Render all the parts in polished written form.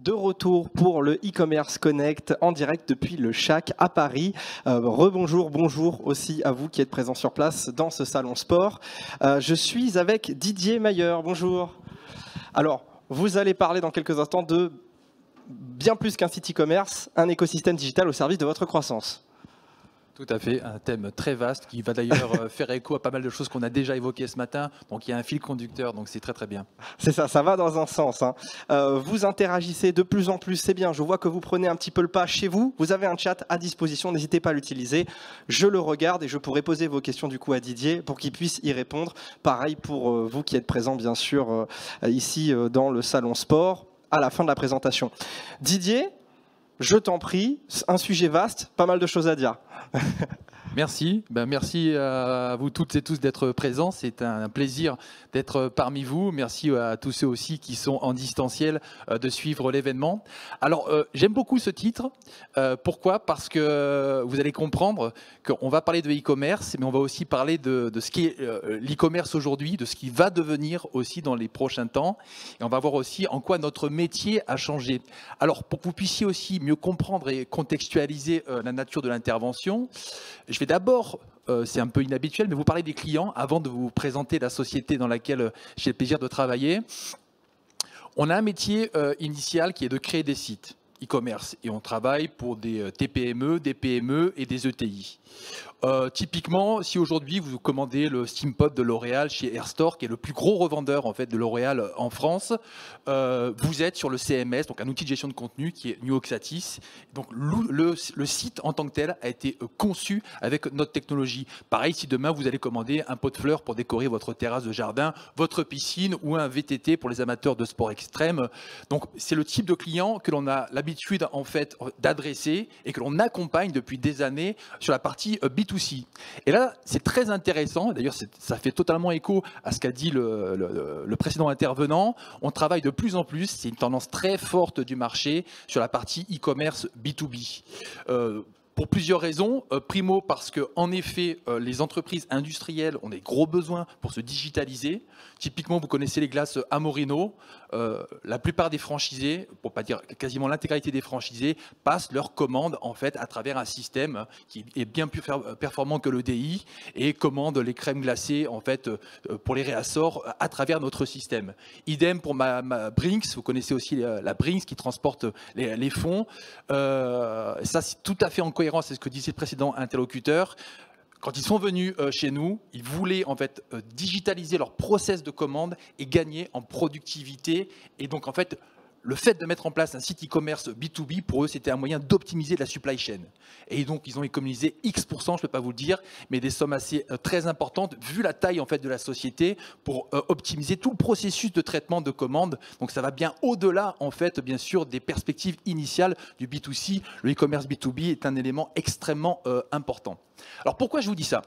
de retour pour le e-commerce Connect en direct depuis le Shack à Paris. Rebonjour, bonjour aussi à vous qui êtes présents sur place dans ce salon sport. Je suis avec Didier Mayer. Bonjour. Alors, vous allez parler dans quelques instants de bien plus qu'un site e-commerce, un écosystème digital au service de votre croissance. Tout à fait, un thème très vaste qui va d'ailleurs faire écho à pas mal de choses qu'on a déjà évoquées ce matin. Donc il y a un fil conducteur, donc c'est très très bien. C'est ça, ça va dans un sens. Vous interagissez de plus en plus, c'est bien. Je vois que vous prenez un petit peu le pas chez vous. Vous avez un chat à disposition, n'hésitez pas à l'utiliser. Je le regarde et je pourrai poser vos questions du coup à Didier pour qu'il puisse y répondre. Pareil pour vous qui êtes présents bien sûr ici dans le salon sport à la fin de la présentation. Didier, je t'en prie, un sujet vaste, pas mal de choses à dire. Merci, merci à vous toutes et tous d'être présents, c'est un plaisir d'être parmi vous. Merci à tous ceux aussi qui sont en distanciel de suivre l'événement. Alors j'aime beaucoup ce titre, pourquoi ? Parce que vous allez comprendre qu'on va parler de e-commerce, mais on va aussi parler de ce qui est l'e-commerce aujourd'hui, de ce qui va devenir aussi dans les prochains temps, et on va voir aussi en quoi notre métier a changé. Alors pour que vous puissiez aussi mieux comprendre et contextualiser la nature de l'intervention, je vais d'abord, c'est un peu inhabituel, mais vous parler des clients avant de vous présenter la société dans laquelle j'ai le plaisir de travailler. On a un métier initial qui est de créer des sites e-commerce et on travaille pour des TPME, des PME et des ETI. Typiquement, si aujourd'hui vous commandez le Steampod de L'Oréal chez Airstore, qui est le plus gros revendeur en fait de L'Oréal en France, vous êtes sur le CMS, donc un outil de gestion de contenu qui est Nuoxatis. Donc le site en tant que tel a été conçu avec notre technologie. Pareil, si demain vous allez commander un pot de fleurs pour décorer votre terrasse de jardin, votre piscine ou un VTT pour les amateurs de sport extrême. Donc c'est le type de client que l'on a l'habitude en fait d'adresser et que l'on accompagne depuis des années sur la partie B2C. Et là, c'est très intéressant. D'ailleurs, ça fait totalement écho à ce qu'a dit le précédent intervenant. On travaille de plus en plus, c'est une tendance très forte du marché sur la partie e-commerce B2B. Pour plusieurs raisons. Primo, parce qu'en effet, les entreprises industrielles ont des gros besoins pour se digitaliser. Typiquement, vous connaissez les glaces Amorino. La plupart des franchisés, pour pas dire quasiment l'intégralité des franchisés, passent leurs commandes en fait à travers un système qui est bien plus performant que l'EDI et commandent les crèmes glacées en fait pour les réassorts à travers notre système. Idem pour ma Brinks. Vous connaissez aussi la Brinks qui transporte les fonds. Ça, c'est tout à fait en cohérence. C'est ce que disait le précédent interlocuteur. Quand ils sont venus chez nous, ils voulaient en fait digitaliser leur process de commande et gagner en productivité. Et donc en fait, le fait de mettre en place un site e-commerce B2B, pour eux, c'était un moyen d'optimiser la supply chain. Et donc, ils ont économisé X%, je ne peux pas vous le dire, mais des sommes assez très importantes, vu la taille en fait de la société, pour optimiser tout le processus de traitement de commandes. Donc, ça va bien au-delà, en fait, bien sûr, des perspectives initiales du B2C. Le e-commerce B2B est un élément extrêmement important. Alors, pourquoi je vous dis ça ?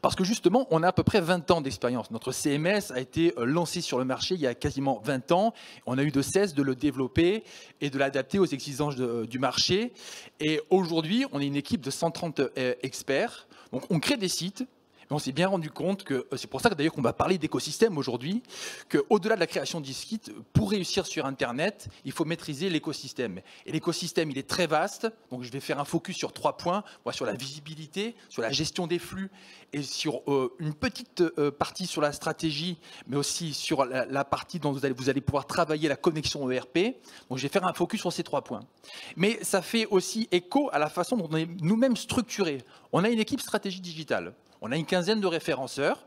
Parce que justement, on a à peu près 20 ans d'expérience. Notre CMS a été lancé sur le marché il y a quasiment 20 ans. On a eu de cesse de le développer et de l'adapter aux exigences du marché. Et aujourd'hui, on est une équipe de 130 experts. Donc, on crée des sites. Mais on s'est bien rendu compte que, c'est pour ça que d'ailleurs qu'on va parler d'écosystème aujourd'hui, qu'au-delà de la création du site, pour réussir sur Internet, il faut maîtriser l'écosystème. Et l'écosystème, il est très vaste, donc je vais faire un focus sur 3 points, sur la visibilité, sur la gestion des flux et sur une petite partie sur la stratégie, mais aussi sur la partie dont vous allez pouvoir travailler la connexion ERP. Donc je vais faire un focus sur ces 3 points. Mais ça fait aussi écho à la façon dont on est nous-mêmes structurés. On a une équipe stratégie digitale. On a une quinzaine de référenceurs,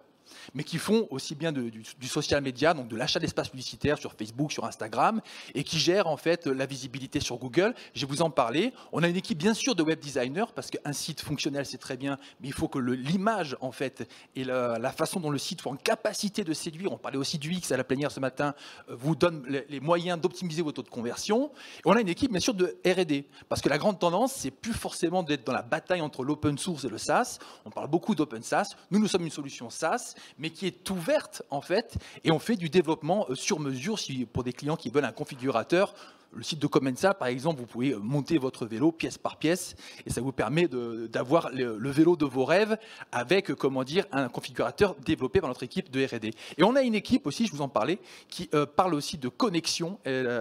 mais qui font aussi bien du social media, donc de l'achat d'espace publicitaire sur Facebook, sur Instagram, et qui gèrent en fait la visibilité sur Google. Je vais vous en parler. On a une équipe bien sûr de web designers, parce qu'un site fonctionnel c'est très bien, mais il faut que l'image en fait et la façon dont le site soit en capacité de séduire. On parlait aussi du X à la plénière ce matin, vous donne les moyens d'optimiser vos taux de conversion. Et on a une équipe bien sûr de R&D, parce que la grande tendance c'est plus forcément d'être dans la bataille entre l'open source et le SaaS. On parle beaucoup d'open SaaS. Nous sommes une solution SaaS. mais qui est ouverte en fait, et on fait du développement sur mesure pour des clients qui veulent un configurateur. Le site de Commensal, par exemple, vous pouvez monter votre vélo pièce par pièce et ça vous permet d'avoir le vélo de vos rêves avec, comment dire, un configurateur développé par notre équipe de R&D. Et on a une équipe aussi, je vous en parlais, qui parle aussi de connexion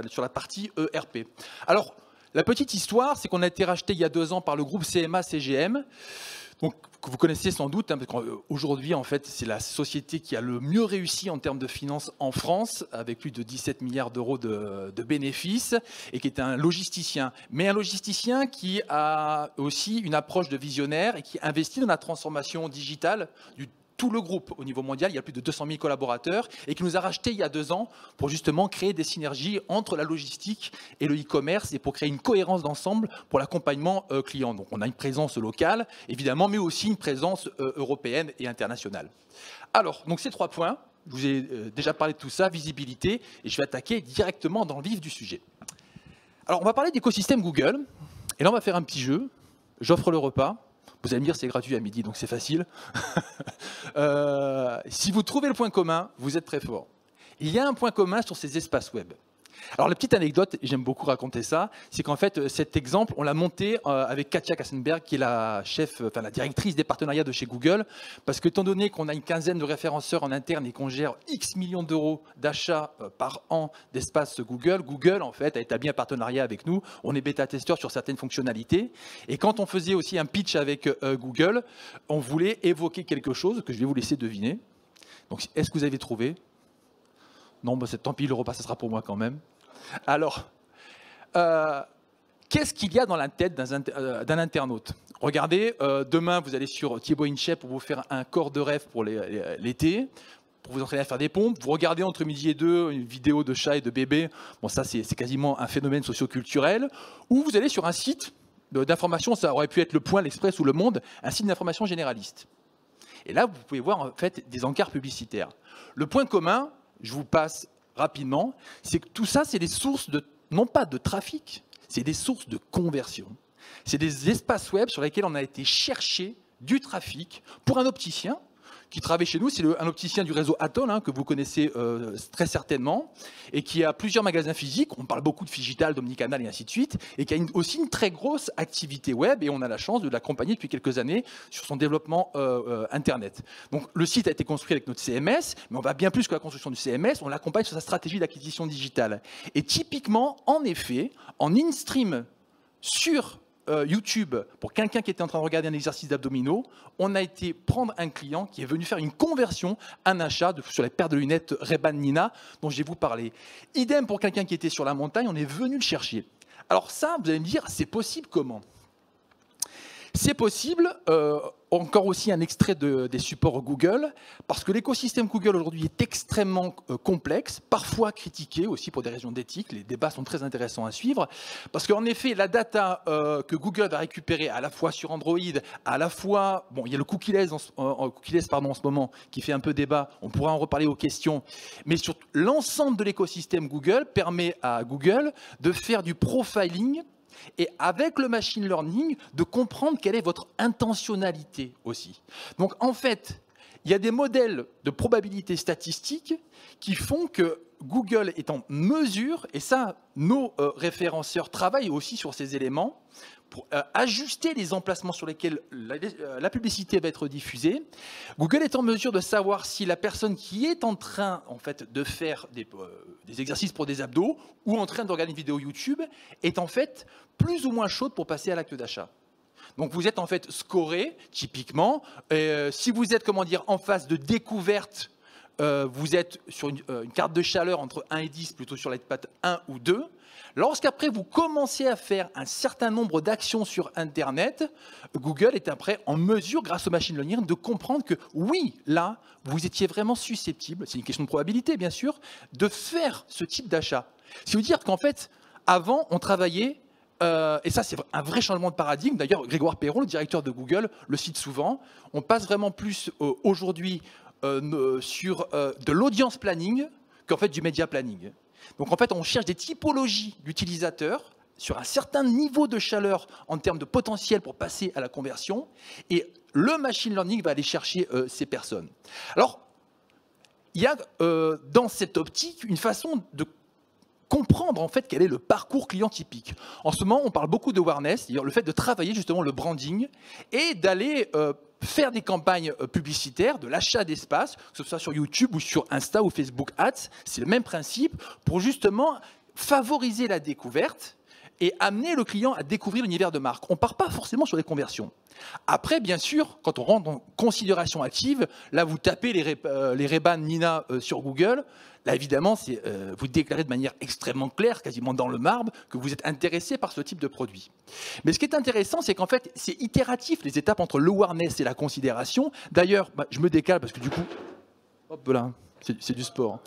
sur la partie ERP. Alors, la petite histoire, c'est qu'on a été racheté il y a 2 ans par le groupe CMA-CGM. Donc, que vous connaissez sans doute, hein, parce qu'aujourd'hui, en fait, c'est la société qui a le mieux réussi en termes de finances en France, avec plus de 17 milliards d'euros de bénéfices, et qui est un logisticien. Mais un logisticien qui a aussi une approche de visionnaire et qui investit dans la transformation digitale du tout le groupe au niveau mondial. Il y a plus de 200 000 collaborateurs et qui nous a racheté il y a 2 ans pour justement créer des synergies entre la logistique et le e-commerce et pour créer une cohérence d'ensemble pour l'accompagnement client. Donc on a une présence locale, évidemment, mais aussi une présence européenne et internationale. Alors, donc ces 3 points, je vous ai déjà parlé de tout ça, visibilité, et je vais attaquer directement dans le vif du sujet. Alors, on va parler d'écosystème Google, et là on va faire un petit jeu. J'offre le repas. Vous allez me dire c'est gratuit à midi, donc c'est facile. Si vous trouvez le point commun, vous êtes très fort. Il y a un point commun sur ces espaces web. Alors la petite anecdote, et j'aime beaucoup raconter ça, c'est qu'en fait cet exemple, on l'a monté avec Katia Kassenberg, qui est la directrice des partenariats de chez Google, parce que étant donné qu'on a une quinzaine de référenceurs en interne et qu'on gère X millions d'euros d'achats par an d'espace Google, Google en fait a établi un partenariat avec nous. On est bêta-testeur sur certaines fonctionnalités, et quand on faisait aussi un pitch avec Google, on voulait évoquer quelque chose que je vais vous laisser deviner. Donc est-ce que vous avez trouvé ? Non, bah, tant pis, le repas, ça sera pour moi quand même. Alors, qu'est-ce qu'il y a dans la tête d'un internaute ? Regardez, demain, vous allez sur Thibaut InShape pour vous faire un corps de rêve pour l'été, pour vous entraîner à faire des pompes. Vous regardez entre midi et 2 une vidéo de chat et de bébé. Bon, ça, c'est quasiment un phénomène socioculturel. Ou vous allez sur un site d'information, ça aurait pu être Le Point, l'Express ou Le Monde, un site d'information généraliste. Et là, vous pouvez voir en fait des encarts publicitaires. Le point commun, je vous passe rapidement, c'est que tout ça, c'est des sources non pas de trafic, c'est des sources de conversion. C'est des espaces web sur lesquels on a été chercher du trafic pour un opticien qui travaille chez nous. C'est un opticien du réseau Atoll, hein, que vous connaissez très certainement, et qui a plusieurs magasins physiques. On parle beaucoup de Figital, d'Omnicanal et ainsi de suite, et qui a aussi une très grosse activité web, et on a la chance de l'accompagner depuis quelques années sur son développement Internet. Donc le site a été construit avec notre CMS, mais on va bien plus que la construction du CMS, on l'accompagne sur sa stratégie d'acquisition digitale. Et typiquement, en effet, en in-stream sur YouTube, pour quelqu'un qui était en train de regarder un exercice d'abdominaux, on a été prendre un client qui est venu faire une conversion, un achat sur les paires de lunettes Ray-Ban Nina dont je vais vous parler. Idem pour quelqu'un qui était sur la montagne, on est venu le chercher. Alors ça, vous allez me dire, c'est possible comment ? C'est possible, encore aussi un extrait des supports Google, parce que l'écosystème Google aujourd'hui est extrêmement complexe, parfois critiqué aussi pour des raisons d'éthique. Les débats sont très intéressants à suivre, parce qu'en effet, la data que Google va récupérer à la fois sur Android, à la fois, bon, il y a le cookieless en ce moment qui fait un peu débat, on pourra en reparler aux questions, mais sur l'ensemble de l'écosystème Google permet à Google de faire du profiling et avec le machine learning, de comprendre quelle est votre intentionnalité aussi. Donc en fait, il y a des modèles de probabilité statistique qui font que Google est en mesure, et ça, nos référenceurs travaillent aussi sur ces éléments, pour ajuster les emplacements sur lesquels la publicité va être diffusée. Google est en mesure de savoir si la personne qui est en train en fait, de faire des exercices pour des abdos ou en train de regarder une vidéo YouTube est en fait plus ou moins chaude pour passer à l'acte d'achat. Donc vous êtes en fait scoré, typiquement. Si vous êtes comment dire, en phase de découverte, vous êtes sur une carte de chaleur entre 1 et 10, plutôt sur l'iPad 1 ou 2. Lorsqu'après vous commencez à faire un certain nombre d'actions sur Internet, Google est après en mesure, grâce au machine learning, de comprendre que oui, là, vous étiez vraiment susceptible, c'est une question de probabilité bien sûr, de faire ce type d'achat. Ce qui veut dire qu'en fait, avant, on travaillait, et ça c'est un vrai changement de paradigme, d'ailleurs Grégoire Perron, le directeur de Google, le cite souvent, on passe vraiment plus aujourd'hui sur de l'audience planning qu'en fait du média planning. Donc en fait, on cherche des typologies d'utilisateurs sur un certain niveau de chaleur en termes de potentiel pour passer à la conversion, et le machine learning va aller chercher ces personnes. Alors, il y a dans cette optique une façon de comprendre en fait quel est le parcours client typique. En ce moment, on parle beaucoup de awareness, c'est-à-dire le fait de travailler justement le branding et d'aller faire des campagnes publicitaires, de l'achat d'espace, que ce soit sur YouTube ou sur Insta ou Facebook Ads. C'est le même principe pour justement favoriser la découverte et amener le client à découvrir l'univers de marque. On ne part pas forcément sur les conversions. Après, bien sûr, quand on rentre en considération active, là, vous tapez les Ray-Ban Nina sur Google. Là, évidemment, vous déclarez de manière extrêmement claire, quasiment dans le marbre, que vous êtes intéressé par ce type de produit. Mais ce qui est intéressant, c'est qu'en fait, c'est itératif, les étapes entre l'awareness et la considération. D'ailleurs, je me décale parce que du coup, hop là, c'est du sport.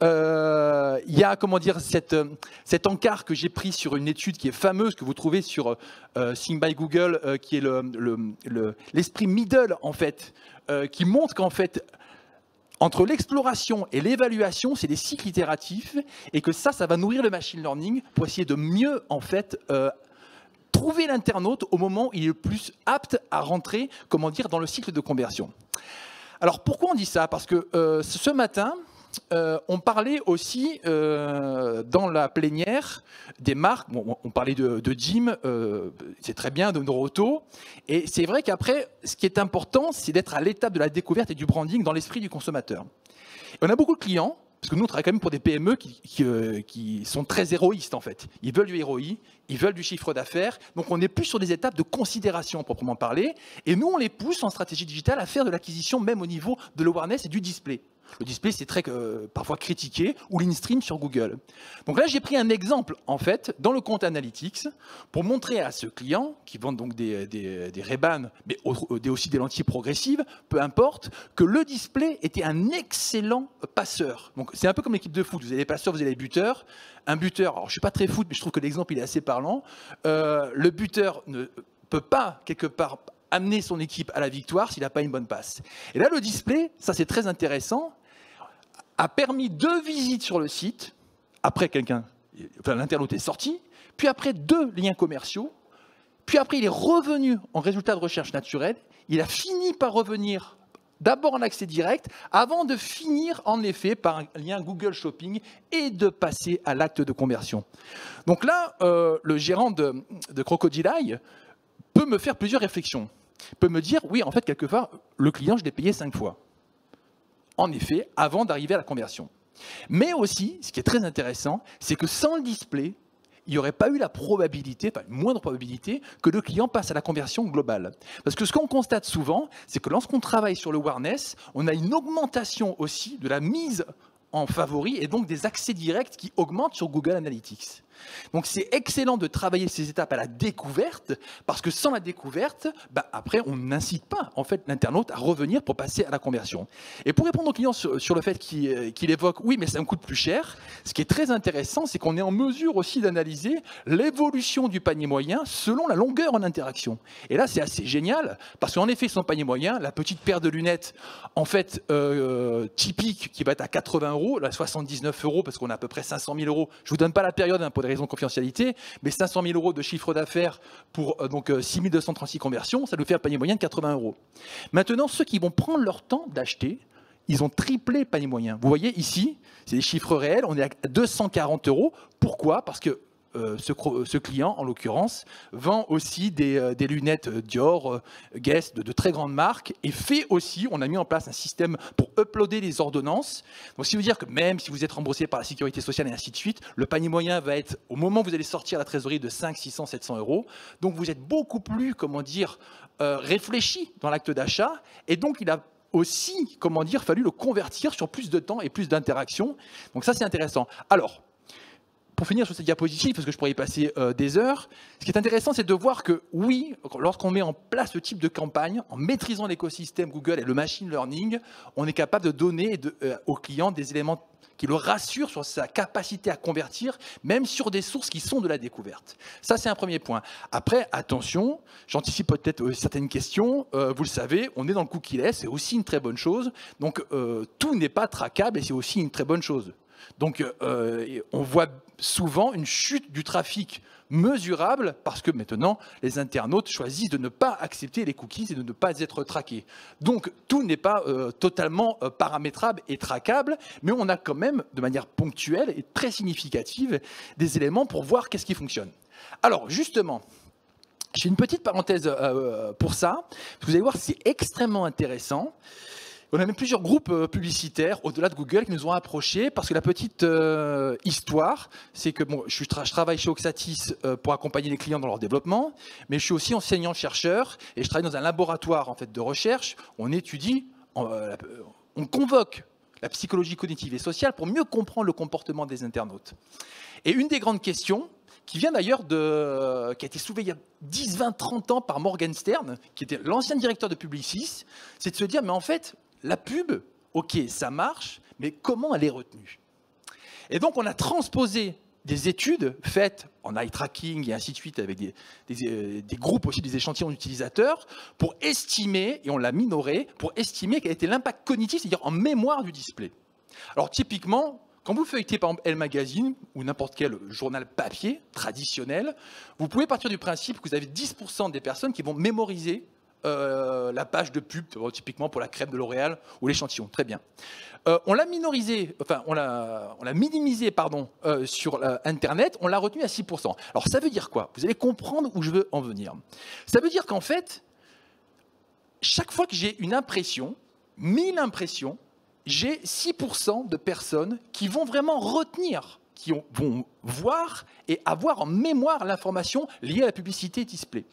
Il y a, comment dire, cet encart que j'ai pris sur une étude qui est fameuse, que vous trouvez sur Think by Google, qui est l'esprit middle, en fait, qui montre qu'en fait, entre l'exploration et l'évaluation, c'est des cycles itératifs, et que ça va nourrir le machine learning pour essayer de mieux, en fait, trouver l'internaute au moment où il est le plus apte à rentrer, comment dire, dans le cycle de conversion. Alors, pourquoi on dit ça? Parce que ce matin, on parlait aussi dans la plénière des marques, bon, on parlait de Jim, c'est très bien, de Noroto, et c'est vrai qu'après, ce qui est important, c'est d'être à l'étape de la découverte et du branding dans l'esprit du consommateur. Et on a beaucoup de clients, parce que nous on travaille quand même pour des PME qui sont très héroïstes en fait. Ils veulent du ROI, ils veulent du chiffre d'affaires, donc on est plus sur des étapes de considération proprement parler, et nous on les pousse en stratégie digitale à faire de l'acquisition même au niveau de l'awareness et du display. Le display, c'est très parfois critiqué, ou l'in-stream sur Google. Donc là, j'ai pris un exemple, en fait, dans le compte Analytics, pour montrer à ce client, qui vend donc des Ray-Ban, mais aussi des lentilles progressives, peu importe, que le display était un excellent passeur. Donc c'est un peu comme l'équipe de foot, vous avez les passeurs, vous avez les buteurs. Un buteur, alors je ne suis pas très foot, mais je trouve que l'exemple il est assez parlant. Le buteur ne peut pas, quelque part, amener son équipe à la victoire s'il n'a pas une bonne passe. Et là, le display, ça c'est très intéressant, a permis 2 visites sur le site, après l'internaute est sorti, puis après 2 liens commerciaux, puis après il est revenu en résultat de recherche naturelle, il a fini par revenir d'abord en accès direct, avant de finir en effet par un lien Google Shopping et de passer à l'acte de conversion. Donc là, le gérant de Crocodile Eye peut me faire plusieurs réflexions. Il peut me dire, oui, en fait, quelque part, le client, je l'ai payé 5 fois. En effet, avant d'arriver à la conversion. Mais aussi, ce qui est très intéressant, c'est que sans le display, il n'y aurait pas eu la probabilité, enfin une moindre probabilité, que le client passe à la conversion globale. Parce que ce qu'on constate souvent, c'est que lorsqu'on travaille sur le awareness, on a une augmentation aussi de la mise en favori et donc des accès directs qui augmentent sur Google Analytics. Donc c'est excellent de travailler ces étapes à la découverte, parce que sans la découverte, après on n'incite pas en fait l'internaute à revenir pour passer à la conversion. Et pour répondre au client sur le fait qu'il évoque, oui mais ça me coûte plus cher, ce qui est très intéressant, c'est qu'on est en mesure aussi d'analyser l'évolution du panier moyen selon la longueur en interaction. Et là c'est assez génial, parce qu'en effet son panier moyen, la petite paire de lunettes en fait typique qui va être à 80 €, là 79 €, parce qu'on a à peu près 500 000 €, je ne vous donne pas la période pour des raisons de confidentialité, mais 500 000 € de chiffre d'affaires pour 6 236 conversions, ça nous fait un panier moyen de 80 €. Maintenant, ceux qui vont prendre leur temps d'acheter, ils ont triplé le panier moyen. Vous voyez ici, c'est des chiffres réels, on est à 240 €. Pourquoi? Parce que ce client, en l'occurrence, vend aussi des lunettes Dior, Guess, de très grandes marques, et fait aussi, on a mis en place un système pour uploader les ordonnances. Donc, ce qui veut dire que même si vous êtes remboursé par la sécurité sociale et ainsi de suite, le panier moyen va être, au moment où vous allez sortir la trésorerie, de 500, 600, 700 €. Donc, vous êtes beaucoup plus, comment dire, réfléchi dans l'acte d'achat, et donc il a aussi, comment dire, fallu le convertir sur plus de temps et plus d'interactions. Donc ça, c'est intéressant. Alors, pour finir sur cette diapositive, parce que je pourrais y passer des heures, ce qui est intéressant, c'est de voir que oui, lorsqu'on met en place ce type de campagne, en maîtrisant l'écosystème Google et le machine learning, on est capable de donner aux clients des éléments qui le rassurent sur sa capacité à convertir, même sur des sources qui sont de la découverte. Ça, c'est un premier point. Après, attention, j'anticipe peut-être certaines questions. Vous le savez, on est dans le cookie-less, c'est aussi une très bonne chose. Donc, tout n'est pas traquable et c'est aussi une très bonne chose. Donc, on voit souvent une chute du trafic mesurable parce que maintenant, les internautes choisissent de ne pas accepter les cookies et de ne pas être traqués. Donc, tout n'est pas totalement paramétrable et traquable, mais on a quand même, de manière ponctuelle et très significative, des éléments pour voir qu'est-ce qui fonctionne. Alors, justement, j'ai une petite parenthèse pour ça. Vous allez voir, c'est extrêmement intéressant. On a même plusieurs groupes publicitaires au-delà de Google qui nous ont approchés parce que la petite histoire, c'est que bon, je travaille chez Oxatis pour accompagner les clients dans leur développement, mais je suis aussi enseignant-chercheur et je travaille dans un laboratoire en fait, de recherche. On étudie, on convoque la psychologie cognitive et sociale pour mieux comprendre le comportement des internautes. Et une des grandes questions, qui vient d'ailleurs qui a été soulevée il y a 10, 20, 30 ans par Morgan Stern, qui était l'ancien directeur de Publicis, c'est de se dire, mais en fait, la pub, ok, ça marche, mais comment elle est retenue? Et donc, on a transposé des études faites en eye tracking et ainsi de suite, avec des groupes aussi, des échantillons d'utilisateurs, pour estimer, et on l'a minoré, pour estimer quel était l'impact cognitif, c'est-à-dire en mémoire du display. Alors, typiquement, quand vous feuilletez par exemple Elle Magazine ou n'importe quel journal papier traditionnel, vous pouvez partir du principe que vous avez 10% des personnes qui vont mémoriser la page de pub, typiquement pour la crème de L'Oréal ou l'échantillon. Très bien. On l'a minorisé, enfin on l'a minimisé pardon, sur Internet, on l'a retenu à 6%. Alors ça veut dire quoi? Vous allez comprendre où je veux en venir. Ça veut dire qu'en fait, chaque fois que j'ai une impression, 1000 impressions, j'ai 6% de personnes qui vont vraiment retenir, qui vont voir et avoir en mémoire l'information liée à la publicité display.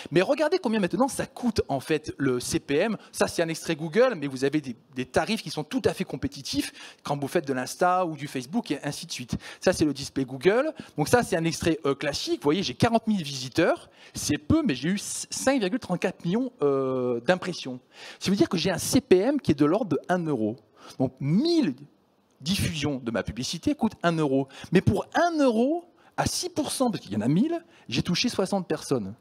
Mais regardez combien maintenant ça coûte en fait le CPM. Ça c'est un extrait Google, mais vous avez des tarifs qui sont tout à fait compétitifs quand vous faites de l'Insta ou du Facebook et ainsi de suite. Ça c'est le display Google. Donc ça c'est un extrait classique. Vous voyez, j'ai 40 000 visiteurs. C'est peu, mais j'ai eu 5,34 millions d'impressions. Ça veut dire que j'ai un CPM qui est de l'ordre de 1 euro. Donc 1000 diffusions de ma publicité coûtent 1 euro. Mais pour 1 euro, à 6%, parce qu'il y en a 1000, j'ai touché 60 personnes.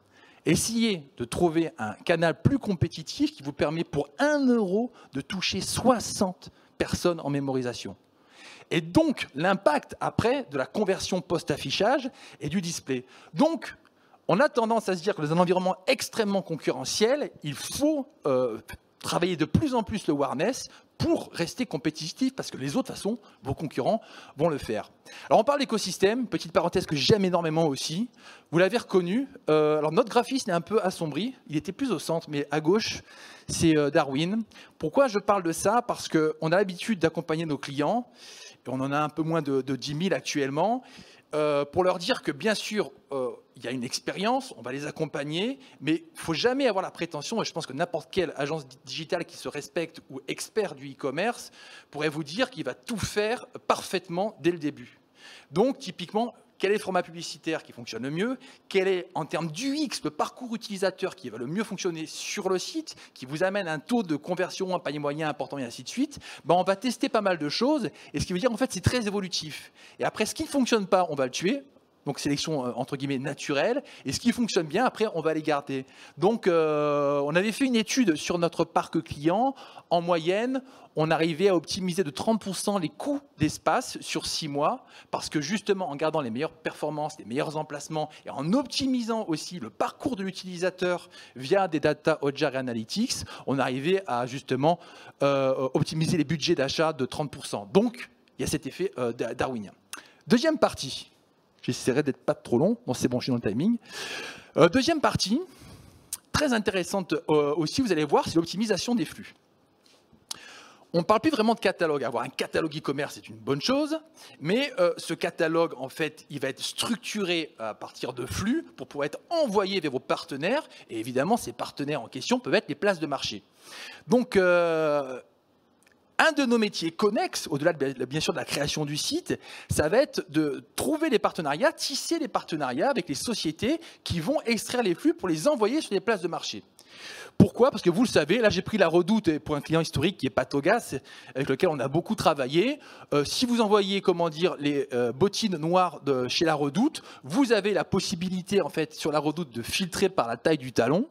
Essayez de trouver un canal plus compétitif qui vous permet pour 1 euro de toucher 60 personnes en mémorisation. Et donc, l'impact après de la conversion post-affichage et du display. Donc, on a tendance à se dire que dans un environnement extrêmement concurrentiel, il faut travailler de plus en plus le awareness pour rester compétitif, parce que les autres, de toute façon, vos concurrents vont le faire. Alors, on parle d'écosystème, petite parenthèse que j'aime énormément aussi. Vous l'avez reconnu. Alors, notre graphisme est un peu assombri. Il était plus au centre, mais à gauche, c'est Darwin. Pourquoi je parle de ça? Parce qu'on a l'habitude d'accompagner nos clients, et on en a un peu moins de 10 000 actuellement, pour leur dire que, bien sûr, il y a une expérience, on va les accompagner, mais il ne faut jamais avoir la prétention, et je pense que n'importe quelle agence digitale qui se respecte ou expert du e-commerce pourrait vous dire qu'il va tout faire parfaitement dès le début. Donc, typiquement, quel est le format publicitaire qui fonctionne le mieux? Quel est, en termes d'UX, le parcours utilisateur qui va le mieux fonctionner sur le site, qui vous amène un taux de conversion, un panier moyen important et ainsi de suite? On va tester pas mal de choses, et ce qui veut dire, en fait, c'est très évolutif. Et après, ce qui ne fonctionne pas, on va le tuer. Donc, sélection, entre guillemets, naturelle. Et ce qui fonctionne bien, après, on va les garder. Donc, on avait fait une étude sur notre parc client. En moyenne, on arrivait à optimiser de 30% les coûts d'espace sur 6 mois, parce que justement, en gardant les meilleures performances, les meilleurs emplacements, et en optimisant aussi le parcours de l'utilisateur via des data Hotjar et Analytics, on arrivait à justement optimiser les budgets d'achat de 30%. Donc, il y a cet effet darwinien. Deuxième partie. J'essaierai d'être pas trop long. Bon, c'est bon, je suis dans le timing. Deuxième partie, très intéressante aussi, vous allez voir, c'est l'optimisation des flux. On ne parle plus vraiment de catalogue. Avoir un catalogue e-commerce, c'est une bonne chose, mais ce catalogue, en fait, il va être structuré à partir de flux pour pouvoir être envoyé vers vos partenaires. Et évidemment, ces partenaires en question peuvent être les places de marché. Donc, un de nos métiers connexes, au-delà bien sûr de la création du site, ça va être de trouver les partenariats, tisser les partenariats avec les sociétés qui vont extraire les flux pour les envoyer sur les places de marché. Pourquoi? Parce que vous le savez, là j'ai pris la Redoute pour un client historique qui est Patogas, avec lequel on a beaucoup travaillé. Si vous envoyez, comment dire, les bottines noires de chez la Redoute, vous avez la possibilité en fait sur la Redoute de filtrer par la taille du talon.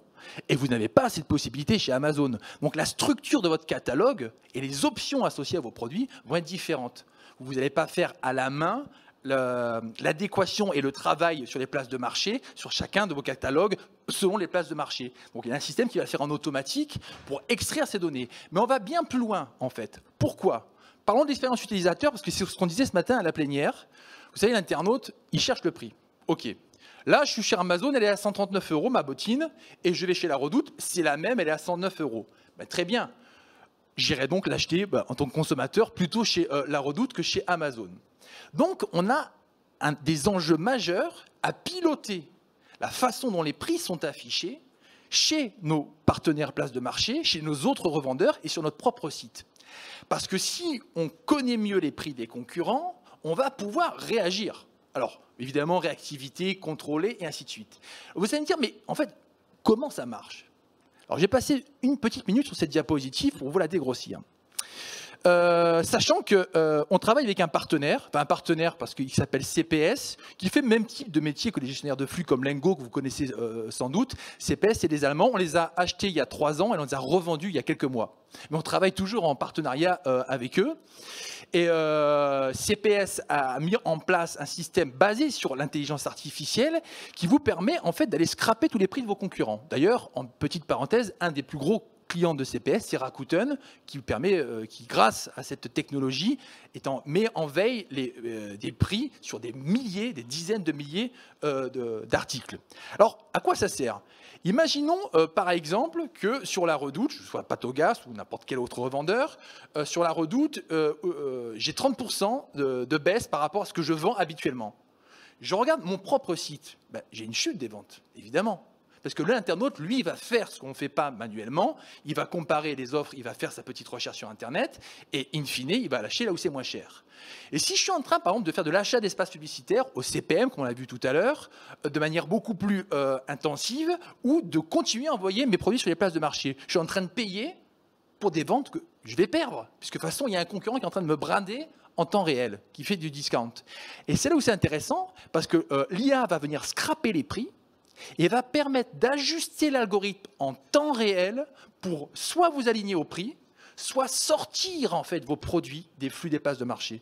Et vous n'avez pas cette possibilité chez Amazon. Donc la structure de votre catalogue et les options associées à vos produits vont être différentes. Vous n'allez pas faire à la main l'adéquation et le travail sur les places de marché, sur chacun de vos catalogues, selon les places de marché. Donc il y a un système qui va le faire en automatique pour extraire ces données. Mais on va bien plus loin, en fait. Pourquoi? Parlons de l'expérience utilisateur, parce que c'est ce qu'on disait ce matin à la plénière. Vous savez, l'internaute, il cherche le prix. OK. Là, je suis chez Amazon, elle est à 139 €, ma bottine, et je vais chez La Redoute, c'est la même, elle est à 109 €. Ben, très bien. J'irai donc l'acheter en tant que consommateur plutôt chez La Redoute que chez Amazon. Donc, on a des enjeux majeurs à piloter la façon dont les prix sont affichés chez nos partenaires places de marché, chez nos autres revendeurs et sur notre propre site. Parce que si on connaît mieux les prix des concurrents, on va pouvoir réagir. Alors, évidemment, réactivité, contrôler et ainsi de suite. Vous allez me dire, mais en fait, comment ça marche? Alors, j'ai passé une petite minute sur cette diapositive pour vous la dégrossir. Sachant qu'on travaille avec un partenaire parce qu'il s'appelle CPS, qui fait le même type de métier que les gestionnaires de flux comme Lengo, que vous connaissez sans doute. CPS, c'est des Allemands, on les a achetés il y a 3 ans et on les a revendus il y a quelques mois. Mais on travaille toujours en partenariat avec eux. Et CPS a mis en place un système basé sur l'intelligence artificielle qui vous permet en fait d'aller scraper tous les prix de vos concurrents. D'ailleurs, en petite parenthèse, un des plus gros client de CPS, c'est Rakuten, qui grâce à cette technologie, met en veille des prix sur des milliers, des dizaines de milliers d'articles. Alors, à quoi ça sert? Imaginons par exemple que sur La Redoute, je sois Patogas ou n'importe quel autre revendeur, sur La Redoute, j'ai 30% de baisse par rapport à ce que je vends habituellement. Je regarde mon propre site, j'ai une chute des ventes, évidemment. Parce que l'internaute, lui, il va faire ce qu'on ne fait pas manuellement, il va comparer les offres, il va faire sa petite recherche sur Internet, et in fine, il va lâcher là où c'est moins cher. Et si je suis en train, par exemple, de faire de l'achat d'espace publicitaire au CPM, comme on l'a vu tout à l'heure, de manière beaucoup plus intensive, ou de continuer à envoyer mes produits sur les places de marché, je suis en train de payer pour des ventes que je vais perdre, puisque de toute façon, il y a un concurrent qui est en train de me brander en temps réel, qui fait du discount. Et c'est là où c'est intéressant, parce que l'IA va venir scraper les prix, et va permettre d'ajuster l'algorithme en temps réel pour soit vous aligner au prix, soit sortir en fait vos produits des flux des places de marché.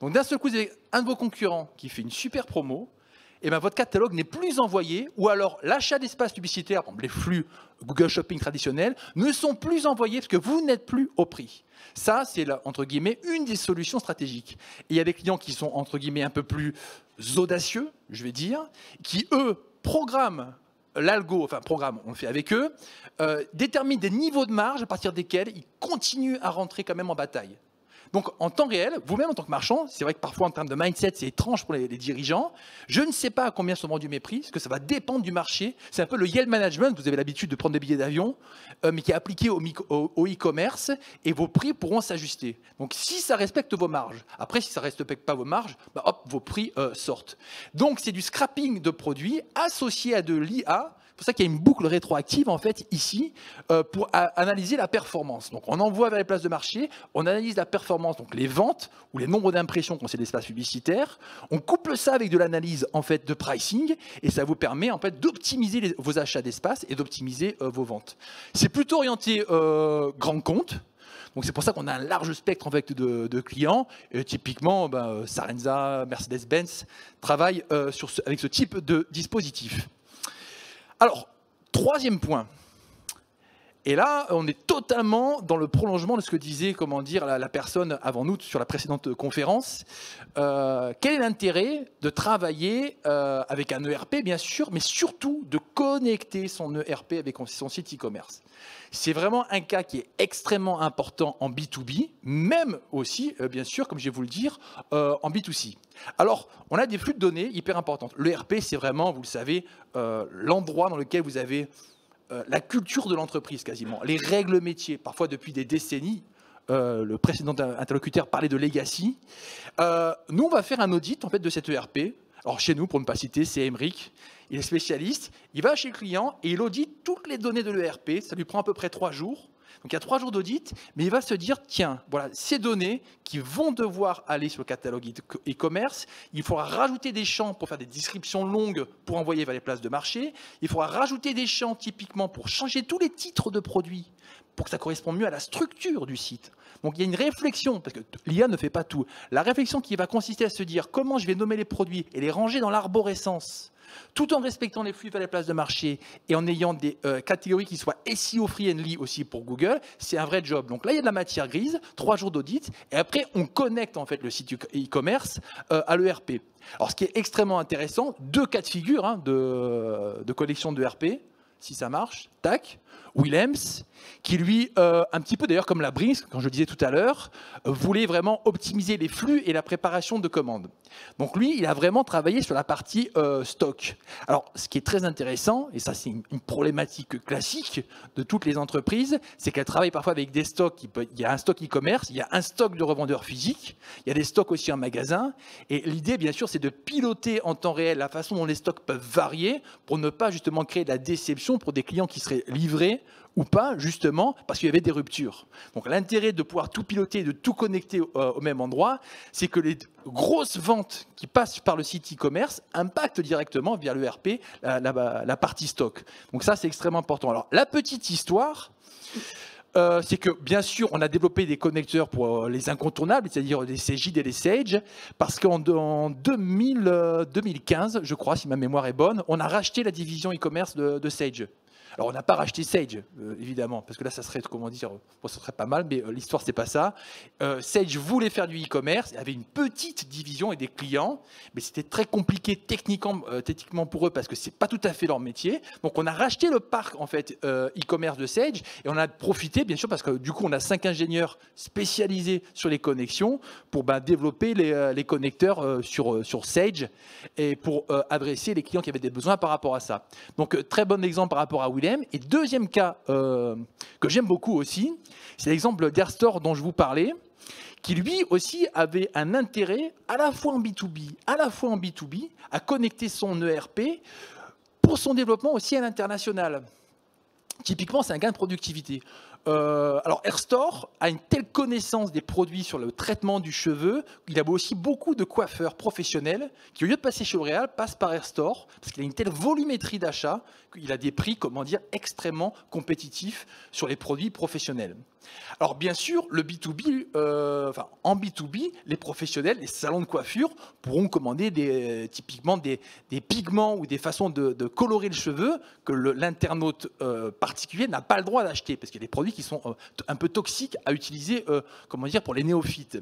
Donc d'un seul coup, vous avez un de vos concurrents qui fait une super promo, et votre catalogue n'est plus envoyé, ou alors l'achat d'espace publicitaire, par exemple les flux Google Shopping traditionnels, ne sont plus envoyés parce que vous n'êtes plus au prix. Ça, c'est entre guillemets une des solutions stratégiques. Et il y a des clients qui sont entre guillemets un peu plus audacieux, je vais dire, qui eux programme l'algo, on le fait avec eux, détermine des niveaux de marge à partir desquels ils continuent à rentrer quand même en bataille. Donc en temps réel, vous-même en tant que marchand, c'est vrai que parfois en termes de mindset, c'est étrange pour les dirigeants. Je ne sais pas à combien sont vendus mes prix, parce que ça va dépendre du marché. C'est un peu le yield management, vous avez l'habitude de prendre des billets d'avion, mais qui est appliqué au e-commerce, et vos prix pourront s'ajuster. Donc si ça respecte vos marges, après si ça ne respecte pas vos marges, vos prix sortent. Donc c'est du scrapping de produits associé à de l'IA. C'est pour ça qu'il y a une boucle rétroactive en fait ici pour analyser la performance. Donc on envoie vers les places de marché, on analyse la performance, donc les ventes ou les nombres d'impressions quand c'est l'espace publicitaire. On couple ça avec de l'analyse en fait de pricing et ça vous permet en fait d'optimiser vos achats d'espace et d'optimiser vos ventes. C'est plutôt orienté grand compte. Donc c'est pour ça qu'on a un large spectre en fait, de clients. Et typiquement, Sarenza, Mercedes-Benz travaillent avec ce type de dispositif. Alors, troisième point. Et là, on est totalement dans le prolongement de ce que disait, la personne avant nous sur la précédente conférence. Quel est l'intérêt de travailler avec un ERP, bien sûr, mais surtout de connecter son ERP avec son site e-commerce? C'est vraiment un cas qui est extrêmement important en B2B, même aussi, bien sûr, comme je vais vous le dire, en B2C. Alors, on a des flux de données hyper importants. L'ERP, c'est vraiment, vous le savez, l'endroit dans lequel vous avez la culture de l'entreprise quasiment, les règles métiers, parfois depuis des décennies. Le précédent interlocuteur parlait de legacy. Nous, on va faire un audit en fait, de cet ERP. Alors chez nous, pour ne pas citer, c'est Emeric. Il est spécialiste. Il va chez le client et il audite toutes les données de l'ERP. Ça lui prend à peu près 3 jours. Donc il y a 3 jours d'audit, mais il va se dire, tiens, voilà, ces données qui vont devoir aller sur le catalogue e-commerce, il faudra rajouter des champs pour faire des descriptions longues pour envoyer vers les places de marché, il faudra rajouter des champs typiquement pour changer tous les titres de produits, pour que ça corresponde mieux à la structure du site. Donc il y a une réflexion, parce que l'IA ne fait pas tout. La réflexion qui va consister à se dire comment je vais nommer les produits et les ranger dans l'arborescence, tout en respectant les flux vers les places de marché et en ayant des catégories qui soient SEO friendly aussi pour Google, c'est un vrai job. Donc là, il y a de la matière grise, 3 jours d'audit, et après, on connecte en fait le site e-commerce à l'ERP. Alors ce qui est extrêmement intéressant, 2 cas de figure hein, de connexion de ERP, si ça marche, tac. Willems, qui lui, un petit peu d'ailleurs comme la Brink's, quand je le disais tout à l'heure, voulait vraiment optimiser les flux et la préparation de commandes. Donc lui, il a vraiment travaillé sur la partie stock. Alors, ce qui est très intéressant, et ça c'est une problématique classique de toutes les entreprises, c'est qu'elles travaillent parfois avec des stocks, il y a un stock e-commerce, il y a un stock de revendeurs physiques, il y a des stocks aussi en magasin, et l'idée, bien sûr, c'est de piloter en temps réel la façon dont les stocks peuvent varier pour ne pas justement créer de la déception pour des clients qui seraient livrés ou pas, justement, parce qu'il y avait des ruptures. Donc l'intérêt de pouvoir tout piloter et de tout connecter au même endroit, c'est que les grosses ventes qui passent par le site e-commerce impactent directement via l'ERP la partie stock. Donc ça, c'est extrêmement important. Alors la petite histoire, c'est que bien sûr, on a développé des connecteurs pour les incontournables, c'est-à-dire les Cegid et les Sage, parce qu'en 2015, je crois, si ma mémoire est bonne, on a racheté la division e-commerce de Sage. Alors, on n'a pas racheté Sage, évidemment, parce que là, ça serait, comment dire, bon, ça serait pas mal, mais l'histoire, c'est pas ça. Sage voulait faire du e-commerce, il avait une petite division et des clients, mais c'était très compliqué techniquement pour eux, parce que c'est pas tout à fait leur métier. Donc, on a racheté le parc, en fait, e-commerce de Sage, et on a profité, bien sûr, parce que du coup, on a 5 ingénieurs spécialisés sur les connexions pour développer les connecteurs sur Sage et pour adresser les clients qui avaient des besoins par rapport à ça. Donc, très bon exemple par rapport à Willem. Et deuxième cas que j'aime beaucoup aussi, c'est l'exemple d'Airstore dont je vous parlais, qui lui aussi avait un intérêt à la fois en B2B, à la fois en B2B, à connecter son ERP pour son développement aussi à l'international. Typiquement, c'est un gain de productivité. Alors, Airstore a une telle connaissance des produits sur le traitement du cheveu, il a aussi beaucoup de coiffeurs professionnels qui, au lieu de passer chez L'Oréal, passent par Airstore, parce qu'il a une telle volumétrie d'achat qu'il a des prix, comment dire, extrêmement compétitifs sur les produits professionnels. Alors, bien sûr, le B2B, en B2B, les professionnels, les salons de coiffure pourront commander typiquement des pigments ou des façons de colorer le cheveu que l'internaute particulier n'a pas le droit d'acheter, parce qu'il y a des produits qui sont un peu toxiques à utiliser comment dire, pour les néophytes.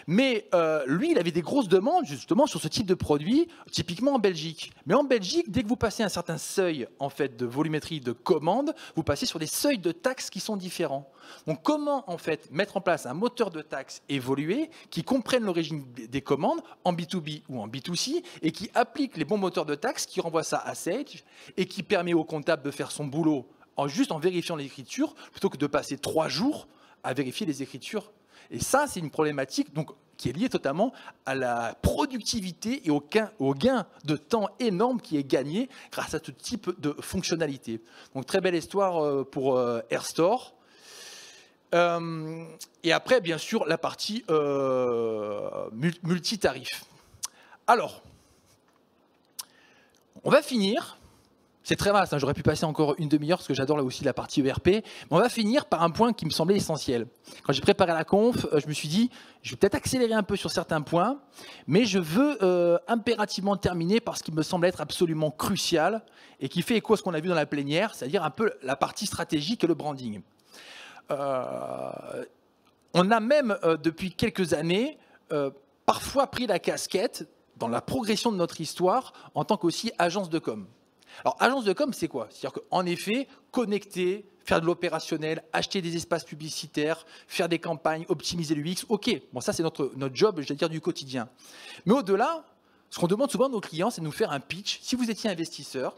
Mais lui, il avait des grosses demandes justement sur ce type de produit, typiquement en Belgique. Mais en Belgique, dès que vous passez un certain seuil en fait, de volumétrie de commande, vous passez sur des seuils de taxes qui sont différents. Donc comment en fait mettre en place un moteur de taxes évolué qui comprenne l'origine des commandes en B2B ou en B2C et qui applique les bons moteurs de taxes, qui renvoie ça à Sage et qui permet au comptable de faire son boulot juste en vérifiant l'écriture plutôt que de passer 3 jours à vérifier les écritures. Et ça, c'est une problématique donc, qui est liée totalement à la productivité et au gain de temps énorme qui est gagné grâce à ce type de fonctionnalité. Donc très belle histoire pour Airstore. Et après, bien sûr, la partie multitarif. Alors, on va finir. C'est très vaste, hein, j'aurais pu passer encore une demi-heure parce que j'adore là aussi la partie ERP. Mais on va finir par un point qui me semblait essentiel. Quand j'ai préparé la conf, je me suis dit, je vais peut-être accélérer un peu sur certains points, mais je veux impérativement terminer par ce qui me semble être absolument crucial et qui fait écho à ce qu'on a vu dans la plénière, c'est-à-dire un peu la partie stratégique et le branding. On a même, depuis quelques années, parfois pris la casquette dans la progression de notre histoire en tant qu'aussi agence de com. Alors, agence de com, c'est quoi? C'est-à-dire qu'en effet, connecter, faire de l'opérationnel, acheter des espaces publicitaires, faire des campagnes, optimiser l'UX, ok, bon, ça c'est notre job, je vais dire, du quotidien. Mais au-delà, ce qu'on demande souvent à nos clients, c'est de nous faire un pitch. Si vous étiez investisseur,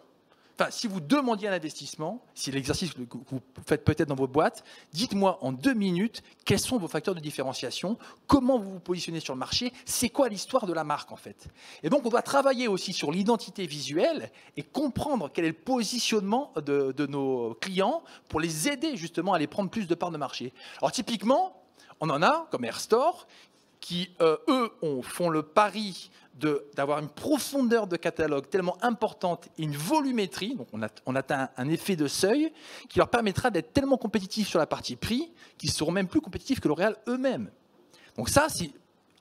enfin, si vous demandiez un investissement, si l'exercice que vous faites peut-être dans votre boîte, dites-moi en 2 minutes quels sont vos facteurs de différenciation, comment vous vous positionnez sur le marché, c'est quoi l'histoire de la marque en fait. Et donc on doit travailler aussi sur l'identité visuelle et comprendre quel est le positionnement de nos clients pour les aider justement à aller prendre plus de parts de marché. Alors typiquement, on en a comme Airstore qui, eux, font le pari d'avoir une profondeur de catalogue tellement importante et une volumétrie, donc on atteint un effet de seuil qui leur permettra d'être tellement compétitifs sur la partie prix qu'ils seront même plus compétitifs que L'Oréal eux-mêmes. Donc ça, c'est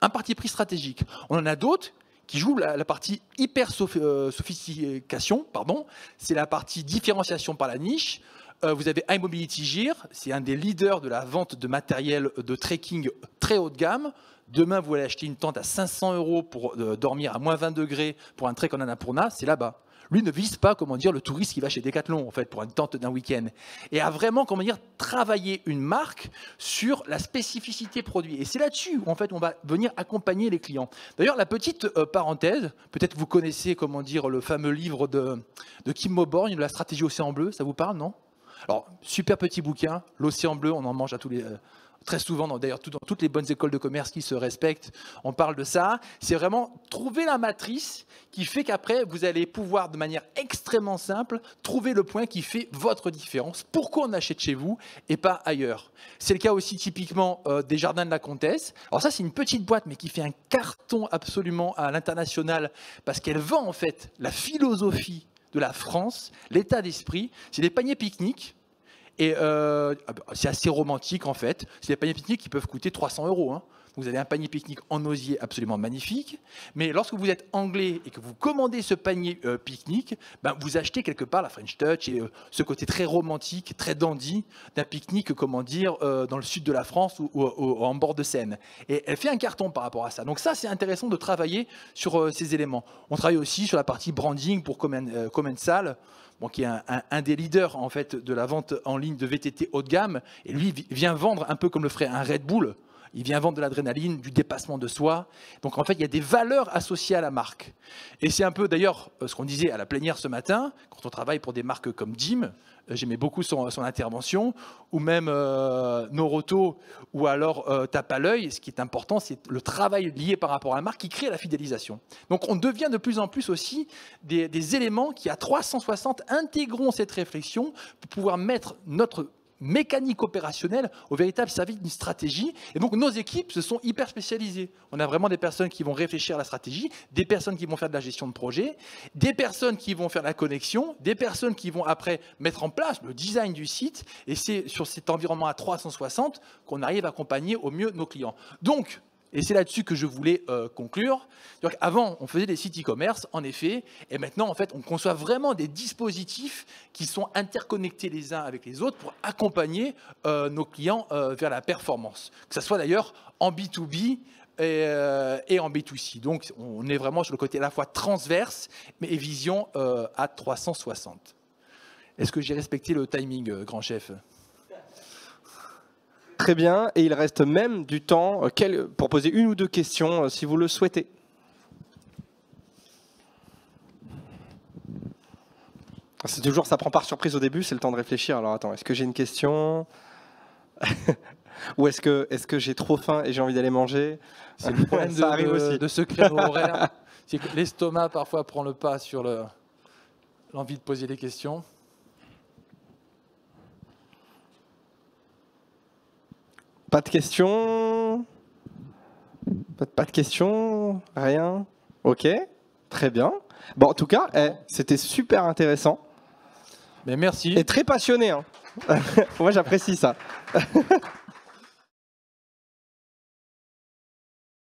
un parti pris stratégique. On en a d'autres qui jouent la partie hyper sophistication, c'est la partie différenciation par la niche. Vous avez iMobility Gear, c'est un des leaders de la vente de matériel de trekking très haut de gamme. Demain, vous allez acheter une tente à 500 € pour dormir à moins 20 degrés pour un trek en Annapurna, c'est là-bas. Lui ne vise pas, le touriste qui va chez Decathlon, en fait, pour une tente d'un week-end. Et a vraiment, travailler une marque sur la spécificité produit. Et c'est là-dessus où, en fait, on va venir accompagner les clients. D'ailleurs, la petite parenthèse, peut-être vous connaissez, le fameux livre de Kim Mauborgne, La stratégie Océan Bleu, ça vous parle, non? Alors, super petit bouquin, l'Océan Bleu, on en mange très souvent, d'ailleurs dans toutes les bonnes écoles de commerce qui se respectent, on parle de ça. C'est vraiment trouver la matrice qui fait qu'après, vous allez pouvoir, de manière extrêmement simple, trouver le point qui fait votre différence. Pourquoi on achète chez vous et pas ailleurs? C'est le cas aussi typiquement des Jardins de la Comtesse. Alors ça, c'est une petite boîte, mais qui fait un carton absolument à l'international parce qu'elle vend en fait la philosophie de la France, l'état d'esprit. C'est des paniers pique-nique. Et c'est assez romantique en fait. C'est des paniers pique-nique qui peuvent coûter 300 €. Hein. Vous avez un panier pique-nique en osier absolument magnifique. Mais lorsque vous êtes anglais et que vous commandez ce panier pique-nique, vous achetez quelque part la French Touch et ce côté très romantique, très dandy d'un pique-nique, dans le sud de la France ou en bord de Seine. Et elle fait un carton par rapport à ça. Donc ça, c'est intéressant de travailler sur ces éléments. On travaille aussi sur la partie branding pour Commensal. Qui est un des leaders en fait de la vente en ligne de VTT haut de gamme, et lui vient vendre un peu comme le ferait un Red Bull. Il vient vendre de l'adrénaline, du dépassement de soi. Donc en fait, il y a des valeurs associées à la marque. Et c'est un peu d'ailleurs ce qu'on disait à la plénière ce matin, quand on travaille pour des marques comme Jim. J'aimais beaucoup son intervention, ou même Noroto, ou alors Tape à l'œil. Ce qui est important, c'est le travail lié par rapport à la marque qui crée la fidélisation. Donc on devient de plus en plus aussi des éléments qui, à 360, intégrons cette réflexion pour pouvoir mettre notre mécanique opérationnelle au véritable service d'une stratégie. Et donc nos équipes se sont hyper spécialisées. On a vraiment des personnes qui vont réfléchir à la stratégie, des personnes qui vont faire de la gestion de projet, des personnes qui vont faire la connexion, des personnes qui vont après mettre en place le design du site. Et c'est sur cet environnement à 360 qu'on arrive à accompagner au mieux nos clients. Donc, et c'est là-dessus que je voulais conclure. Avant, on faisait des sites e-commerce, en effet, et maintenant, en fait, on conçoit vraiment des dispositifs qui sont interconnectés les uns avec les autres pour accompagner nos clients vers la performance. Que ce soit d'ailleurs en B2B et en B2C. Donc, on est vraiment sur le côté à la fois transverse, mais vision à 360. Est-ce que j'ai respecté le timing, grand chef ? Très bien, et il reste même du temps pour poser 1 ou 2 questions si vous le souhaitez. C'est toujours, ça prend par surprise au début, c'est le temps de réfléchir. Alors attends, est-ce que j'ai une question? Ou est-ce que j'ai trop faim et j'ai envie d'aller manger? C'est le problème de ce créneau horaire. C'est que l'estomac parfois prend le pas sur l'envie de poser des questions. Pas de questions? Pas de questions? Rien? Ok, très bien. Bon, en tout cas, c'était super intéressant. Mais merci. Et très passionné. Hein. Moi, j'apprécie ça.